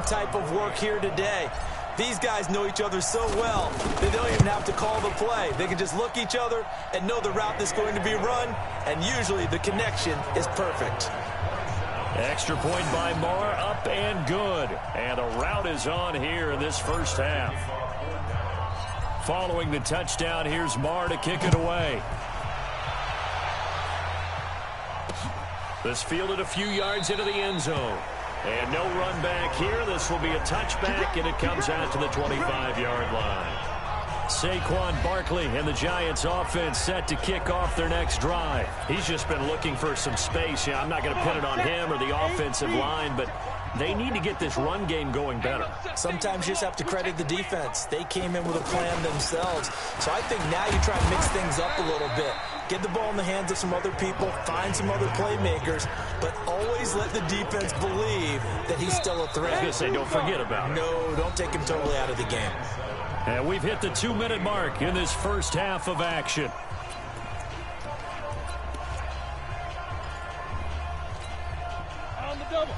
type of work here today. These guys know each other so well, they don't even have to call the play. They can just look each other and know the route that's going to be run, and usually the connection is perfect. Extra point by Marr, up and good. And a route is on here in this first half. Following the touchdown, here's Marr to kick it away. This fielded a few yards into the end zone. And no run back here. This will be a touchback, and it comes out to the 25-yard line. Saquon Barkley and the Giants offense set to kick off their next drive. He's just been looking for some space. Yeah, I'm not going to pin it on him or the offensive line, but they need to get this run game going better. Sometimes you just have to credit the defense. They came in with a plan themselves. So I think now you try to mix things up a little bit. Get the ball in the hands of some other people, find some other playmakers, but always let the defense believe that he's still a threat. I was going to say, don't forget about it. No, don't take him totally out of the game. And we've hit the 2-minute mark in this first half of action. On the double.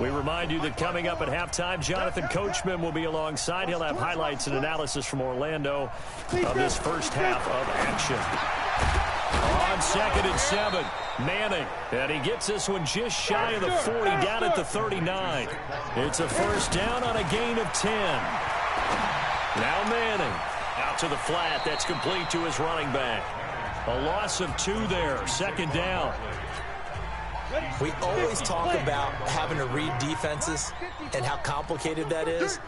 We remind you that coming up at halftime, Jonathan Coachman will be alongside. He'll have highlights and analysis from Orlando of this first half of action. On 2nd and 7, Manning. And he gets this one just shy of the 40, down at the 39. It's a first down on a gain of 10. Now Manning out to the flat. That's complete to his running back. A loss of 2 there. 2nd down. We always talk about having to read defenses and how complicated that is.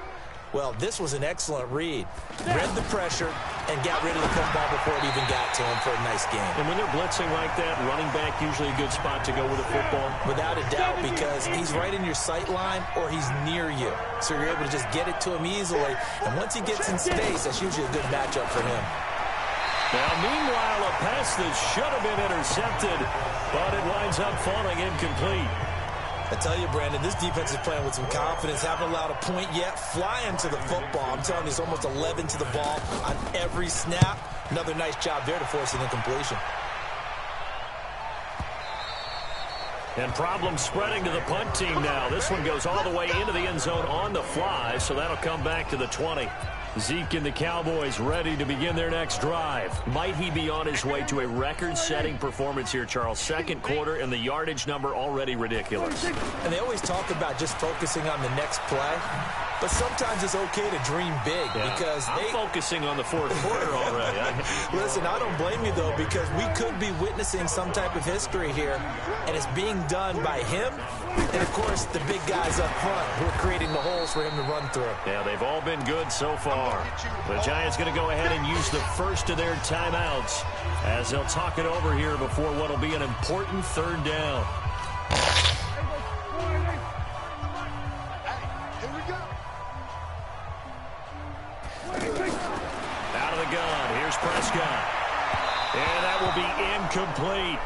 Well, this was an excellent read. Read the pressure and got rid of the football before it even got to him for a nice game. And when they're blitzing like that, running back usually a good spot to go with a football. Without a doubt, because he's right in your sight line or he's near you. So you're able to just get it to him easily. And once he gets in space, that's usually a good matchup for him. Now, meanwhile, a pass that should have been intercepted, but it winds up falling incomplete. I tell you, Brandon, this defense is playing with some confidence. Haven't allowed a point yet. Flying to the football. I'm telling you, it's almost 11 to the ball on every snap. Another nice job there to force an incompletion. And problems spreading to the punt team now. This one goes all the way into the end zone on the fly, so that'll come back to the 20. Zeke and the Cowboys ready to begin their next drive. Might he be on his way to a record-setting performance here, Charles? 2nd quarter, and the yardage number already ridiculous. And they always talk about just focusing on the next play. But sometimes it's okay to dream big because I'm focusing on the 4th quarter already. Listen, I don't blame you, though, because we could be witnessing some type of history here, and it's being done by him and, of course, the big guys up front who are creating the holes for him to run through. Yeah, they've all been good so far. The Giants going to go ahead and use the first of their timeouts as they'll talk it over here before what will be an important 3rd down. Out of the gun, here's Prescott. And that will be incomplete.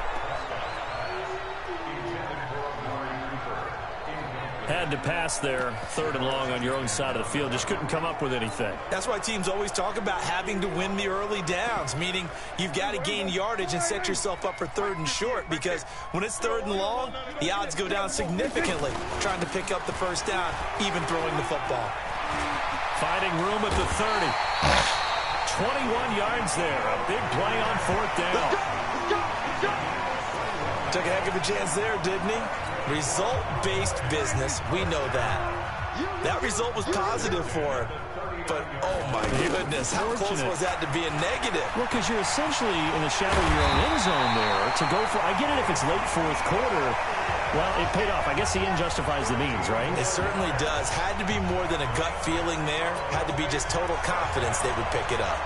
Had to pass there, 3rd and long on your own side of the field. Just couldn't come up with anything. That's why teams always talk about having to win the early downs, meaning you've got to gain yardage and set yourself up for 3rd and short, because when it's 3rd and long, the odds go down significantly trying to pick up the first down, even throwing the football. Finding room at the 30. 21 yards there. A big play on 4th down. Took a heck of a chance there, didn't he? Result-based business. We know that. That result was positive for him. But, oh, my goodness, how close was that to being negative? Well, because you're essentially in the shadow of your own end zone there to go for. I get it if it's late 4th quarter. Well, it paid off. I guess the end justifies the means, right? It certainly does. Had to be more than a gut feeling there. Had to be just total confidence they would pick it up.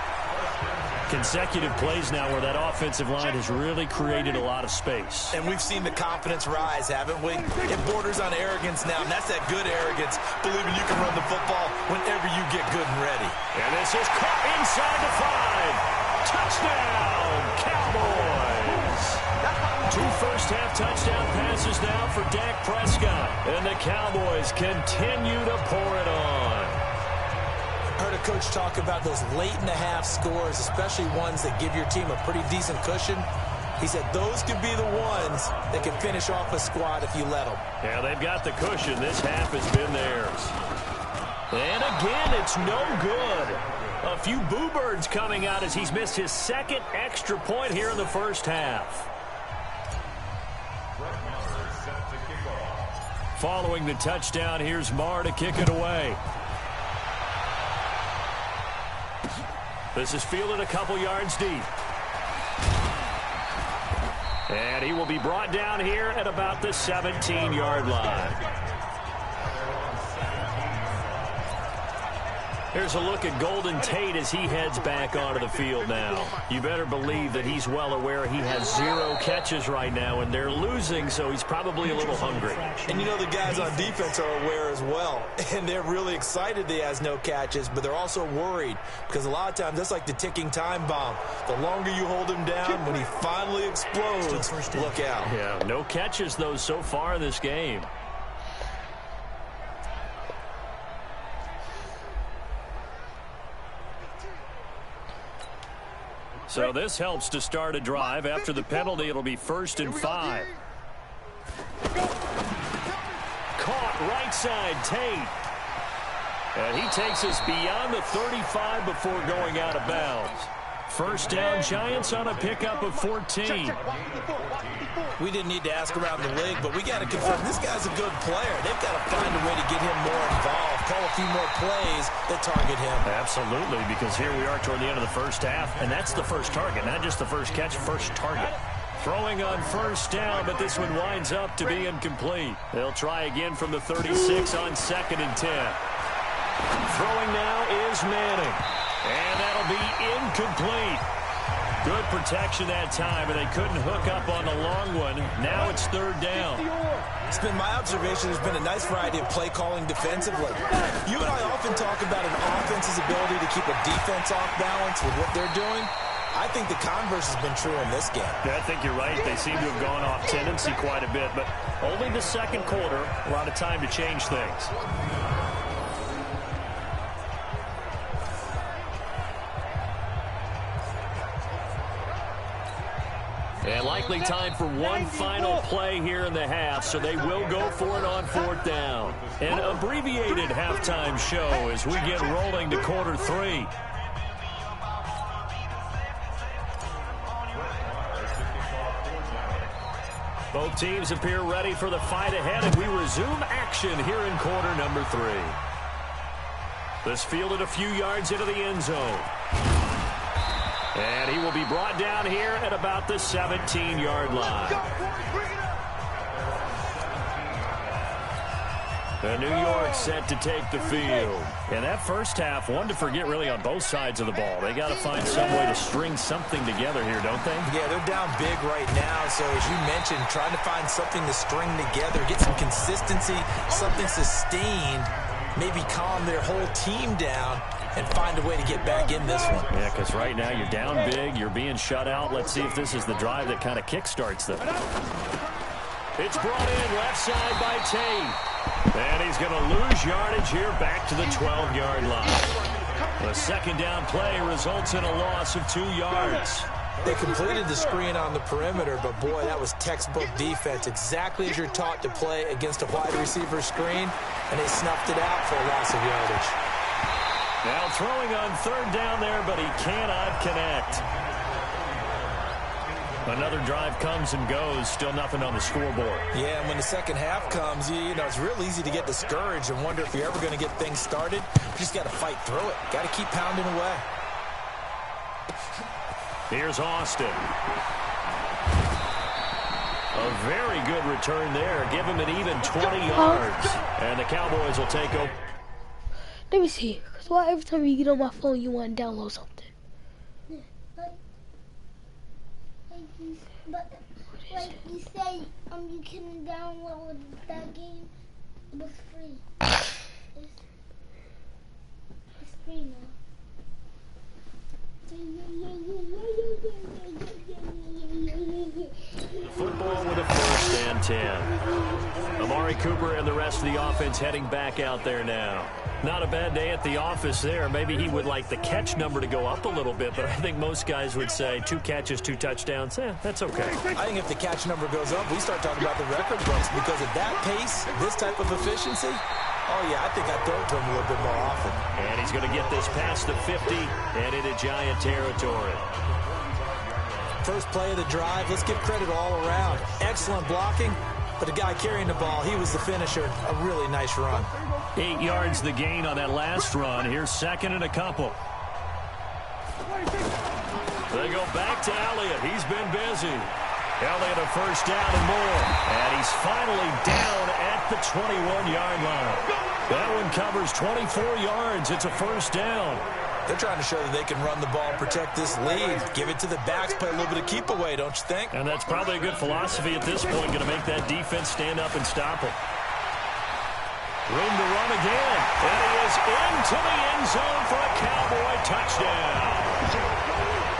Consecutive plays now where that offensive line has really created a lot of space. And we've seen the confidence rise, haven't we? It borders on arrogance now, and that's that good arrogance, believing you can run the football whenever you get good and ready. And this is caught inside the 5. Touchdown, Cowboys! 2 first-half touchdown passes now for Dak Prescott. And the Cowboys continue to pour it on. Heard a coach talk about those late-in-the-half scores, especially ones that give your team a pretty decent cushion. He said those could be the ones that can finish off a squad if you let them. Yeah, they've got the cushion. This half has been theirs. And again, it's no good. A few boo birds coming out as he's missed his second extra point here in the first half. Following the touchdown, here's Marr to kick it away. This is fielded a couple yards deep. And he will be brought down here at about the 17-yard line. Here's a look at Golden Tate as he heads back onto the field now. You better believe that he's well aware he has 0 catches right now, and they're losing, so he's probably a little hungry. And you know the guys on defense are aware as well, and they're really excited he has no catches, but they're also worried because a lot of times that's like the ticking time bomb. The longer you hold him down, when he finally explodes, look out. Yeah, no catches, though, so far in this game. So this helps to start a drive. After the penalty, it'll be 1st and 5. Caught right side, Tate. And he takes us beyond the 35 before going out of bounds. First down, Giants on a pickup of 14. We didn't need to ask around the league, but we got to confirm this guy's a good player. They've got to find a way to get him more involved, call a few more plays that target him. Absolutely, because here we are toward the end of the first half, and that's the first target, not just the first catch, first target. Throwing on first down, but this one winds up to be incomplete. They'll try again from the 36 on 2nd and 10. Throwing now is Manning. And that'll be incomplete. Good protection that time, but they couldn't hook up on the long one. Now it's 3rd down. It's been my observation there's been a nice variety of play calling defensively. You and I often talk about an offense's ability to keep a defense off balance with what they're doing. I think the converse has been true in this game. Yeah, I think you're right. They seem to have gone off tendency quite a bit, but only the second quarter, a lot of time to change things. And likely time for one final play here in the half, so they will go for it on 4th down. An abbreviated halftime show as we get rolling to quarter 3. Both teams appear ready for the fight ahead, and we resume action here in quarter number 3. This fielded a few yards into the end zone. And he will be brought down here at about the 17-yard line. And New York set to take the field. And that first half, one to forget really on both sides of the ball. They got to find some way to string something together here, don't they? Yeah, they're down big right now. So as you mentioned, trying to find something to string together, get some consistency, something sustained, maybe calm their whole team down and find a way to get back in this one. Yeah, because right now you're down big, you're being shut out. Let's see if this is the drive that kind of kickstarts them. It's brought in left side by Tate. And he's going to lose yardage here back to the 12-yard line. The second down play results in a loss of 2 yards. They completed the screen on the perimeter, but boy, that was textbook defense. Exactly as you're taught to play against a wide receiver screen, and they snuffed it out for a loss of yardage. Now throwing on 3rd down there, but he cannot connect. Another drive comes and goes, still nothing on the scoreboard. Yeah, and when the second half comes, you know, it's real easy to get discouraged and wonder if you're ever going to get things started. You just got to fight through it. Got to keep pounding away. Here's Austin. A very good return there. Give him an even 20 yards. And the Cowboys will take over. Let me see. Because why every time you get on my phone, you want to download something? But like you said, you can download that game. It was free. It's free now. Football with a 1st and 10. Amari Cooper and the rest of the offense heading back out there now. Not a bad day at the office there. Maybe he would like the catch number to go up a little bit, but I think most guys would say 2 catches, 2 touchdowns. That's okay. I think if the catch number goes up, we start talking about the record books, because at that pace, this type of efficiency, Oh, yeah, I think I'd throw it to him a little bit more often. And he's going to get this past the 50 and into Giant territory. First play of the drive. Let's give credit all around. Excellent blocking, but the guy carrying the ball, he was the finisher. A really nice run. 8 yards the gain on that last run. Here's second and a couple. They go back to Elliott. He's been busy. Elliott a first down and more. And he's finally down at the 21-yard line. That one covers 24 yards. It's a first down. They're trying to show that they can run the ball, protect this lead. Give it to the backs, play a little bit of keep away, don't you think? And that's probably a good philosophy at this point. Going to make that defense stand up and stop it. Room to run again. And he is into the end zone for a Cowboy touchdown.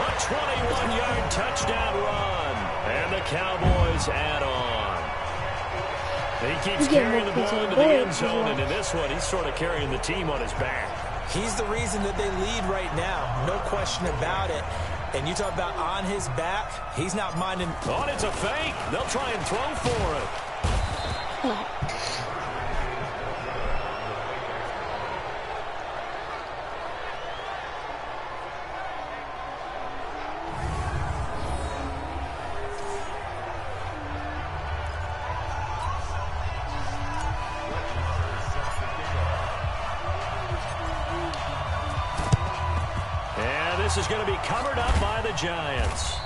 A 21-yard touchdown run. And the Cowboys add on. He keeps carrying the ball into the end zone, and in this one, he's sort of carrying the team on his back. He's the reason that they lead right now. No question about it. And you talk about on his back, he's not minding. Oh, and it's a fake. They'll try and throw for it. This is going to be covered up by the Giants.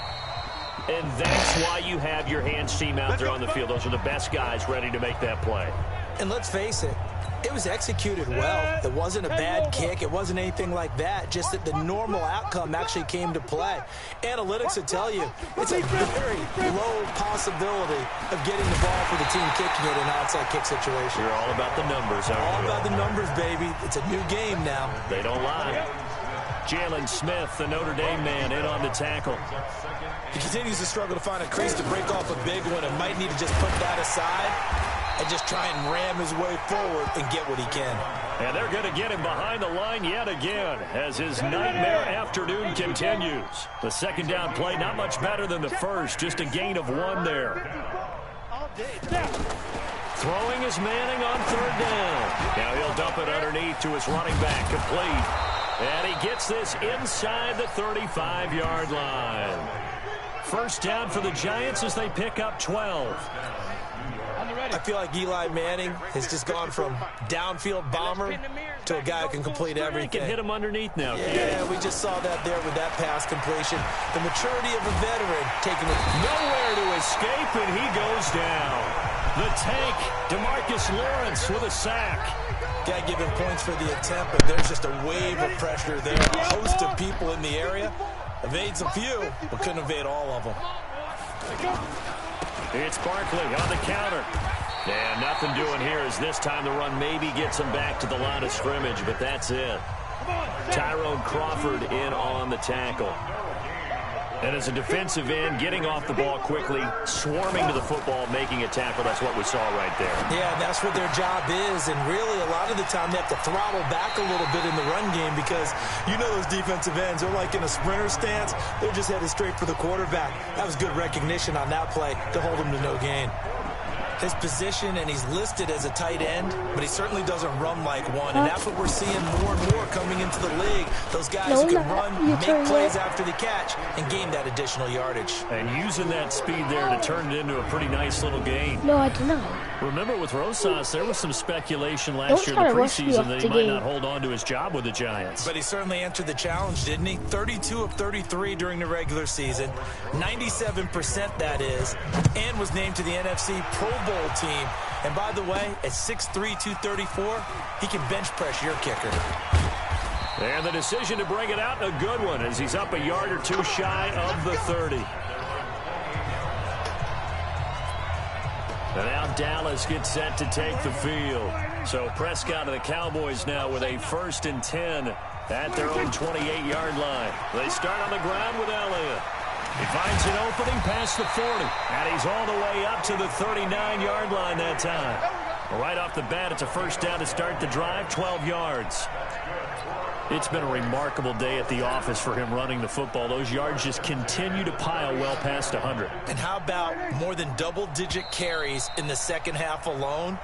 And that's why you have your hands team out there on the field. Those are the best guys ready to make that play. And let's face it, it was executed well. It wasn't a bad kick. It wasn't anything like that. Just that the normal outcome actually came to play. Analytics will tell you it's a very low possibility of getting the ball for the team kicking it in an onside kick situation. You're all about the numbers, aren't you? All about the numbers, baby. It's a new game now. They don't lie. Jalen Smith, the Notre Dame man, in on the tackle. He continues to struggle to find a crease to break off a big one and might need to just put that aside and just try and ram his way forward and get what he can. And they're going to get him behind the line yet again as his nightmare afternoon continues. The second down play, not much better than the first, just a gain of 1 there. Throwing is Manning on third down. Now he'll dump it underneath to his running back, complete. And he gets this inside the 35-yard line. First down for the Giants as they pick up 12. I feel like Eli Manning has just gone from downfield bomber to a guy who can complete everything. He can hit him underneath now. Yeah, we just saw that there with that pass completion. The maturity of a veteran taking it. Nowhere to escape, and he goes down. The tank, DeMarcus Lawrence with a sack. Got to give him points for the attempt, but there's just a wave of pressure there. A host of people in the area. Evades a few, but couldn't evade all of them. It's Barkley on the counter. And nothing doing here as this time the run maybe gets him back to the line of scrimmage, but that's it. Tyrone Crawford in on the tackle. And as a defensive end, getting off the ball quickly, swarming to the football, making a tackle. That's what we saw right there. Yeah, and that's what their job is. And really, a lot of the time, they have to throttle back a little bit in the run game because you know those defensive ends, they're like in a sprinter stance. They're just headed straight for the quarterback. That was good recognition on that play to hold him to no gain. His position, and he's listed as a tight end, but he certainly doesn't run like one, and that's what we're seeing more and more coming into the league. Those guys who can run, make plays after the catch, and gain that additional yardage. And using that speed there to turn it into a pretty nice little game. No, I did not. Remember, with Rosas, there was some speculation last year in the preseason that he might not hold on to his job with the Giants. But he certainly answered the challenge, didn't he? 32 of 33 during the regular season, 97% that is, and was named to the NFC Pro Bowl team. And by the way, at 6'3", 234, he can bench press your kicker. And the decision to bring it out, a good one, as he's up a yard or two shy of the 30. And now Dallas gets set to take the field. So Prescott and the Cowboys now with a 1st and 10 at their own 28-yard line. They start on the ground with Elliott. He finds an opening past the 40, and he's all the way up to the 39-yard line that time. Right off the bat, it's a first down to start the drive, 12 yards. It's been a remarkable day at the office for him running the football. Those yards just continue to pile well past 100. And how about more than double-digit carries in the second half alone?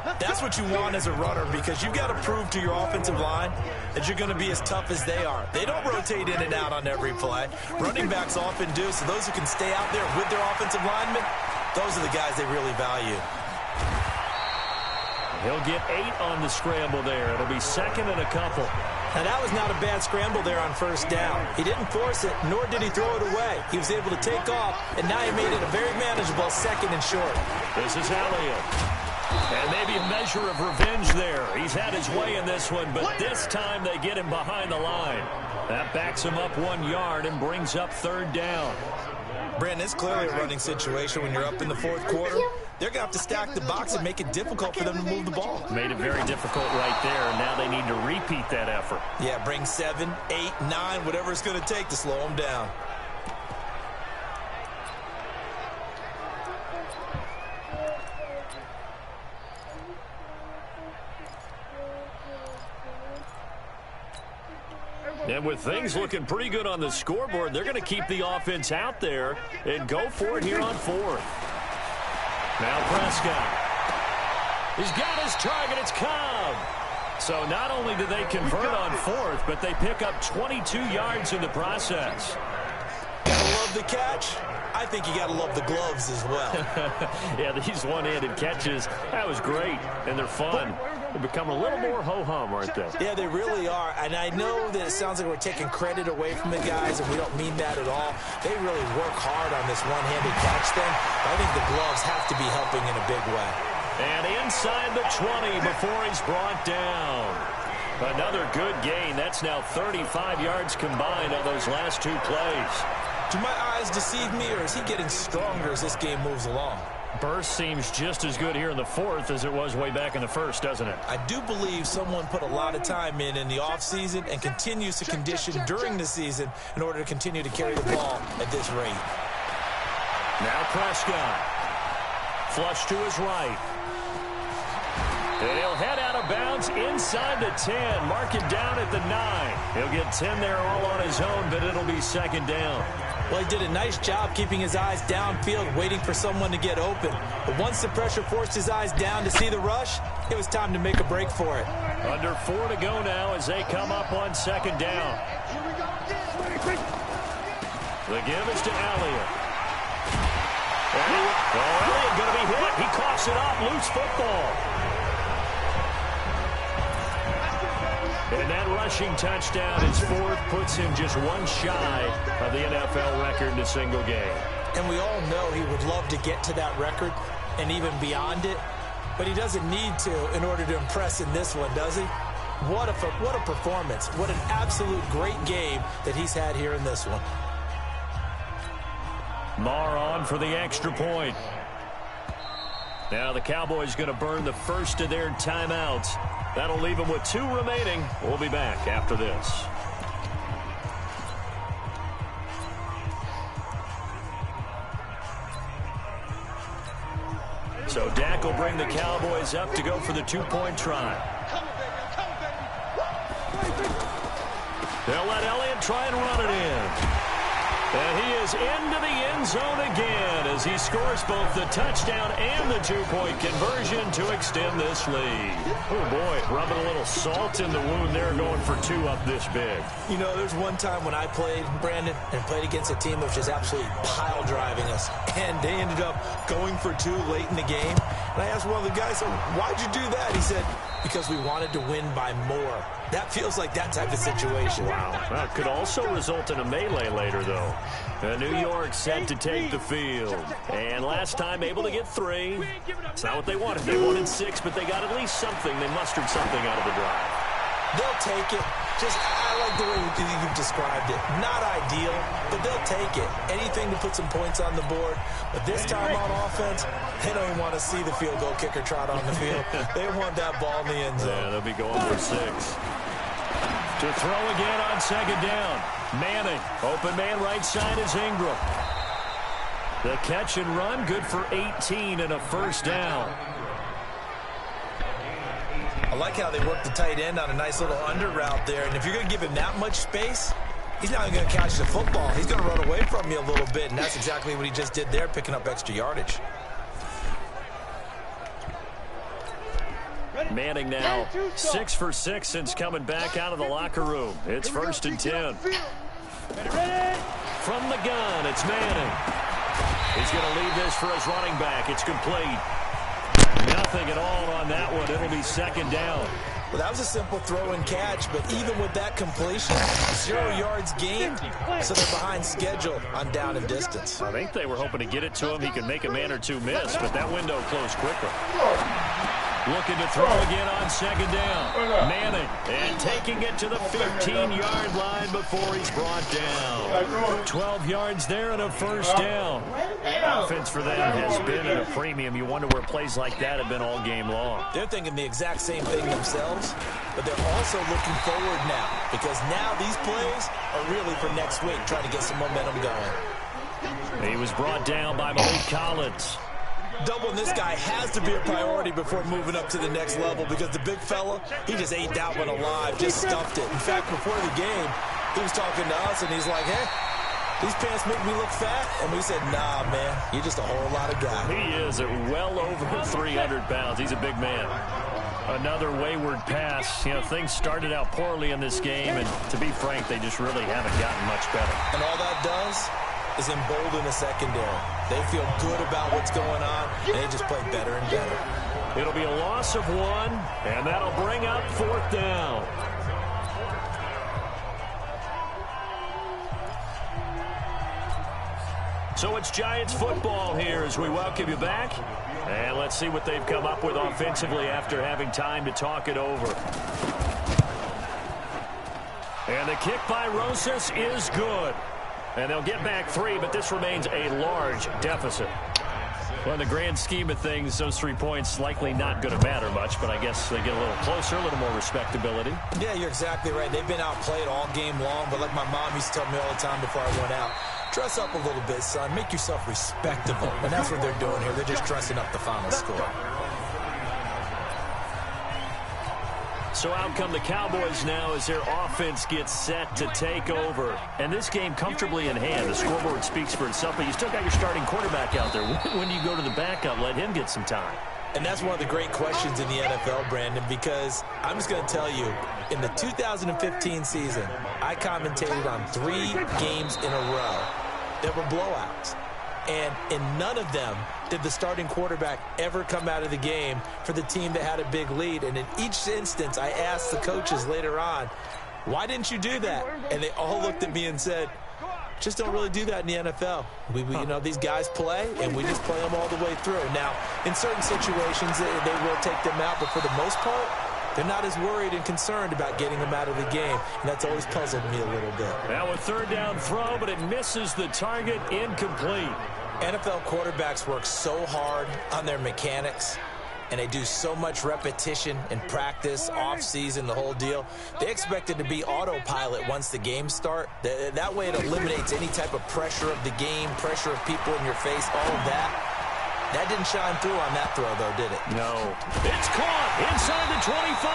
That's what you want as a runner, because you've got to prove to your offensive line that you're going to be as tough as they are. They don't rotate in and out on every play. Running backs often do, so those who can stay out there with their offensive linemen, those are the guys they really value. He'll get 8 on the scramble there. It'll be second and a couple. Now, that was not a bad scramble there on first down. He didn't force it, nor did he throw it away. He was able to take off, and now he made it a very manageable second and short. This is Elliott. And maybe a measure of revenge there. He's had his way in this one, but this time they get him behind the line. That backs him up 1 yard and brings up third down. Brandon, it's clearly a running situation when you're up in the fourth quarter. They're going to have to stack the box and make it difficult for them to move the ball. Made it very difficult right there, and now they need to repeat that effort. Yeah, bring 7, 8, 9, whatever it's going to take to slow them down. And with things looking pretty good on the scoreboard, they're going to keep the offense out there and go for it here on fourth. Now Prescott. He's got his target. It's Cobb. So not only do they convert on fourth, but they pick up 22 yards in the process. Gotta love the catch. I think you gotta love the gloves as well. Yeah, these one-handed catches, that was great, and they're fun. They become a little more ho-hum, aren't they? Yeah, they really are. And I know that it sounds like we're taking credit away from the guys, and we don't mean that at all. They really work hard on this one-handed catch thing. I think the gloves have to be helping in a big way. And inside the 20 before he's brought down. Another good gain. That's now 35 yards combined on those last 2 plays. Do my eyes deceive me, or is he getting stronger as this game moves along? Burst seems just as good here in the fourth as it was way back in the first, doesn't it? I do believe someone put a lot of time in the offseason and continues to condition during the season in order to continue to carry the ball at this rate. Now Prescott. Flush to his right. And he'll head out of bounds inside the 10. Mark it down at the 9. He'll get 10 there all on his own, but it'll be second down. Well, he did a nice job keeping his eyes downfield, waiting for someone to get open. But once the pressure forced his eyes down to see the rush, it was time to make a break for it. Under 4 to go now as they come up on second down. The give is to Elliott. Elliott going to be hit. He coughs it up. Loose football. And that rushing touchdown, his fourth, puts him just 1 shy of the NFL record in a single game. And we all know he would love to get to that record and even beyond it, but he doesn't need to in order to impress in this one, does he? What a performance. What an absolute great game that he's had here in this one. Marr on for the extra point. Now the Cowboys going to burn the first of their timeouts. That'll leave them with 2 remaining. We'll be back after this. So Dak will bring the Cowboys up to go for the 2-point try. They'll let Elliott try and run it in. And he is into the end zone again as he scores both the touchdown and the 2-point conversion to extend this lead. Oh, boy, rubbing a little salt in the wound there, going for 2 up this big. You know, there's one time when I played, Brandon, and played against a team that was just absolutely pile driving us, and they ended up going for 2 late in the game. And I asked one of the guys, so why'd you do that? He said, because we wanted to win by more. That feels like that type of situation. Wow. Well, it could also result in a melee later, though. New York set to take the field. And last time able to get 3. It's not what they wanted. They wanted 6, but they got at least something. They mustered something out of the drive. They'll take it. I like the way you've described it. Not ideal, but they'll take it. Anything to put some points on the board. But this time on offense, they don't even want to see the field goal kicker trot on the field. They want that ball in the end zone. Yeah, they'll be going for 6. To throw again on second down. Manning, open man right side is Ingram. The catch and run, good for 18 and a first down. I like how they work the tight end on a nice little under route there. And if you're going to give him that much space, he's not going to catch the football. He's going to run away from you a little bit, and that's exactly what he just did there, picking up extra yardage. Manning now 6 for 6 since coming back out of the locker room. It's 1st and 10. From the gun, it's Manning. He's going to leave this for his running back. It's complete. Nothing at all on that one. It'll be 2nd down. Well, that was a simple throw and catch, but even with that completion, 0 yards gained, so they're behind schedule on down and distance. I think they were hoping to get it to him. He could make a man or two miss, but that window closed quickly. Looking to throw again on 2nd down. Manning, and taking it to the 15-yard line before he's brought down. 12 yards there and a 1st down. Offense for them has been at a premium. You wonder where plays like that have been all game long. They're thinking the exact same thing themselves, but they're also looking forward now, because now these plays are really for next week, trying to get some momentum going. He was brought down by Malik Collins. Doubling this guy has to be a priority before moving up to the next level, because the big fella, he just ate that one alive, just stuffed it. In fact, before the game, he was talking to us, and he's like, hey, these pants make me look fat. And we said, nah, man, you're just a whole lot of guy. He is at well over 300 pounds. He's a big man. Another wayward pass. You know, things started out poorly in this game, and to be frank, they just really haven't gotten much better. And all that does is embolden the secondary. They feel good about what's going on, and they just play better and better. It'll be a loss of 1, and that'll bring up 4th down. So it's Giants football here as we welcome you back. And let's see what they've come up with offensively after having time to talk it over. And the kick by Rosas is good. And they'll get back 3, but this remains a large deficit. Well, in the grand scheme of things, those 3 points likely not going to matter much, but I guess they get a little closer, a little more respectability. Yeah, you're exactly right. They've been outplayed all game long, but like my mom used to tell me all the time before I went out, dress up a little bit, son. Make yourself respectable. And that's what they're doing here. They're just dressing up the final score. So out come the Cowboys now as their offense gets set to take over. And this game comfortably in hand. The scoreboard speaks for itself, but you still got your starting quarterback out there. When do you go to the backup, let him get some time? And that's one of the great questions in the NFL, Brandon, because I'm just going to tell you, in the 2015 season, I commentated on 3 games in a row that were blowouts. And in none of them did the starting quarterback ever come out of the game for the team that had a big lead. And in each instance, I asked the coaches later on, why didn't you do that? And they all looked at me and said, just don't really do that in the NFL. We you know, these guys play, and we just play them all the way through. Now, in certain situations, they will take them out, but for the most part, they're not as worried and concerned about getting them out of the game, and that's always puzzled me a little bit. Now a 3rd down throw, but it misses the target, incomplete. NFL quarterbacks work so hard on their mechanics, and they do so much repetition and practice, off-season, the whole deal. They expect it to be autopilot once the games start. That way it eliminates any type of pressure of the game, pressure of people in your face, all of that. That didn't shine through on that throw, though, did it? No. It's caught inside the 25.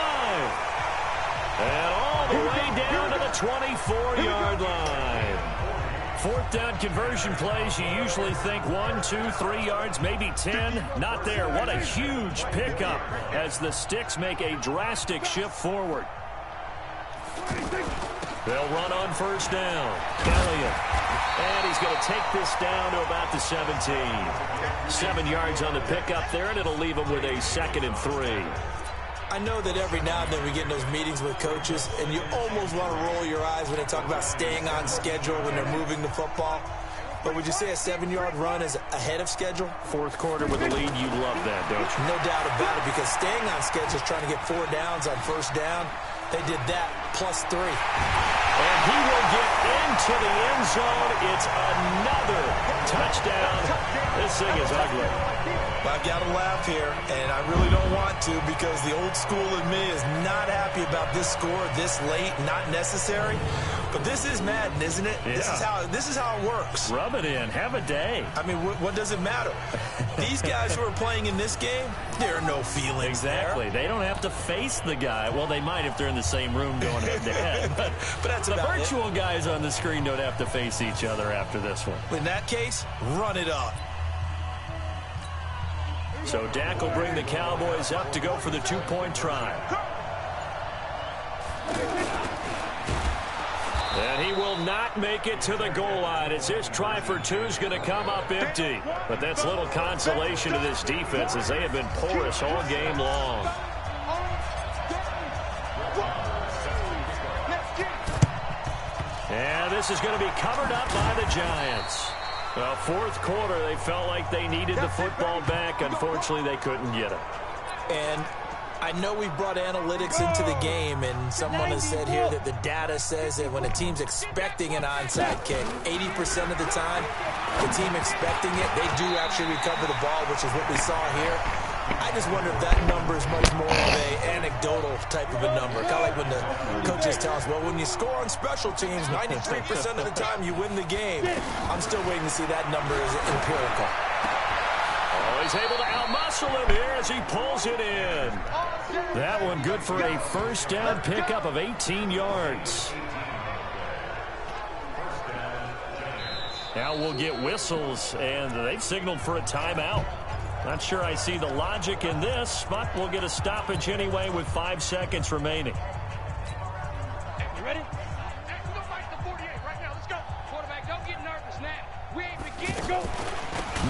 And all the way down to the 24-yard line. 4th down conversion plays, you usually think 1, 2, 3 yards, maybe 10. Not there. What a huge pickup as the Sticks make a drastic shift forward. They'll run on 1st down. Elliott. And he's going to take this down to about the 17. 7 yards on the pickup there, and it'll leave him with a 2nd and 3. I know that every now and then we get in those meetings with coaches, and you almost want to roll your eyes when they talk about staying on schedule when they're moving the football. But would you say a 7-yard run is ahead of schedule? 4th quarter with a lead, you love that, don't you? No doubt about it, because staying on schedule is trying to get 4 downs on 1st down. They did that plus 3. And he will get into the end zone. It's another touchdown. This thing is ugly. Well, I've got to laugh here, and I really don't want to, because the old school in me is not happy about this score this late, not necessary. But this is Madden, isn't it? Yeah. This is how it works. Rub it in. Have a day. I mean, what does it matter? These guys who are playing in this game, there are no feelings exactly. there. They don't have to face the guy. Well, they might if they're in the same room going head-to-head. But that's the about virtual guys on the screen don't have to face each other after this one. In that case, run it up. So Dak will bring the Cowboys up to go for the two-point try. And he will not make it to the goal line as his try for two is going to come up empty. But that's little consolation to this defense as they have been porous all game long. And this is going to be covered up by the Giants. Well, fourth quarter, they felt like they needed the football back. Unfortunately, they couldn't get it. And I know we brought analytics into the game, and someone has said here that the data says that when a team's expecting an onside kick, 80% of the time, the team expecting it, they do actually recover the ball, which is what we saw here. I just wonder if that number is much more of a anecdotal type of a number. Kind of like when the coaches tell us, well, when you score on special teams, 93% of the time you win the game. I'm still waiting to see that number as empirical. Oh, he's able to outmuscle him here as he pulls it in. That one good for a first down pickup of 18 yards. Now we'll get whistles, and they've signaled for a timeout. Not sure I see the logic in this, but we'll get a stoppage anyway with 5 seconds remaining. You ready? We're going to fight the 48 right now. Let's go. Quarterback, don't get nervous now. We ain't beginning. Go.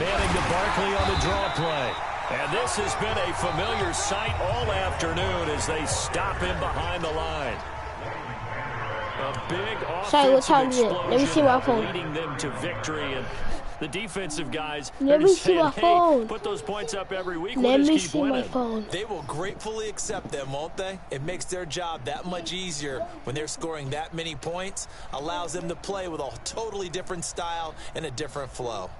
Manning to Barkley on the draw play. And this has been a familiar sight all afternoon as they stop him behind the line. A big offensive explosion Let me see my phone. leading them to victory. And the defensive guys Let me see my phone. Hey, put those points up every week. Let We'll me just keep see my winning. phone. They will gratefully accept them, won't they? It makes their job that much easier when they're scoring that many points. Allows them to play with a totally different style and a different flow.